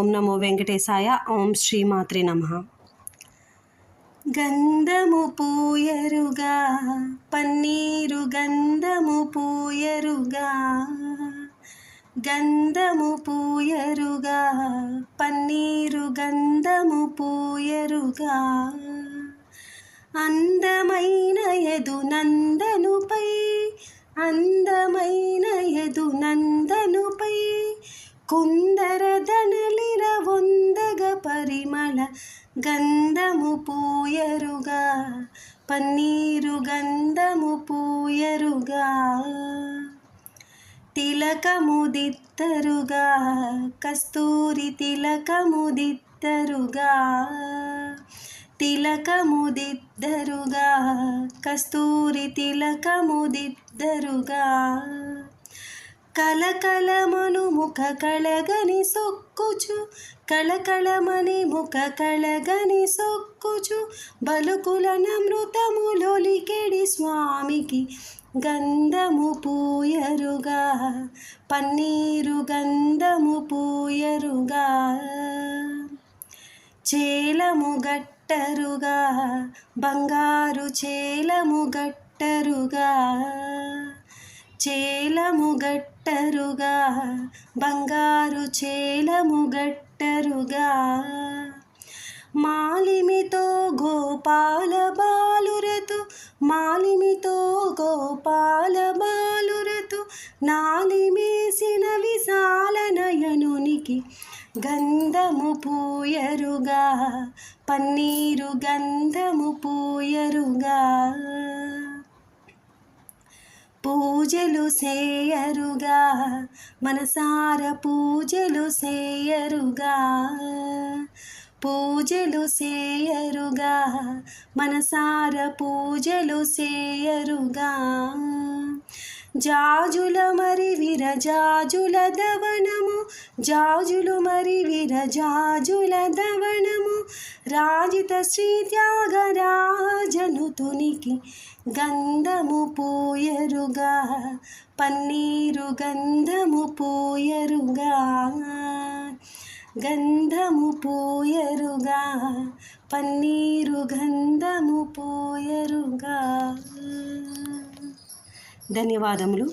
ఓం నమో వెంకటేశాయ. ఓం శ్రీమాత్రే నమః. గంధము పూయరుగా పన్నీరు గంధము పూయరుగా, గంధము పూయరుగా పన్నీరు గంధము పూయరుగా, అందమైన యదు నందనుపై, అందమైన యదు నందనుపై కుందరదనలిర వందగ పరిమళ గంధము పూయరుగా, పన్నీరు గంధము పూయరుగా, తిలకముదిత్తరుగా కస్తూరి తిలకముదిత్తరుగా, తిలకముదిద్దరుగా కస్తూరి తిలకముదిద్దరుగా, కలకలమను ముఖ కళగని సొక్కుచు, కళకళమని ముఖ కళగని సొక్కుచు, బలుకుల నమృతములొలికెడి స్వామికి గంధము పూయరుగా, పన్నీరు గంధము పూయరుగా, చేలము గట్టరుగా బంగారు చేలము గట్టరుగా, చేలము గట్టరుగా బంగారు చేలము గట్టరుగా, మాలిమితో గోపాల బాలురతు, మాలిమితో గోపాల బాలురతు, నాలిమేసిన విశాల నయనునికి గంధము పూయరుగా, పన్నీరు గంధము పూయరుగా, పూజలు సేయరుగా మనసార పూజలు సేయరుగా, పూజలు సేయరుగా మనసార పూజలు సేయరుగా, జాజుల మరి విరజాజుల దవనము, జాజులు మరి విరజాజుల దవనము, రాజిత శ్రీ త్యాగరాజనుతునికి గంధము పూయరుగా, పన్నీరు గంధము పూయరుగా, గంధము పూయరుగా పన్నీరు గంధము పూయరుగా. ధన్యవాదములు.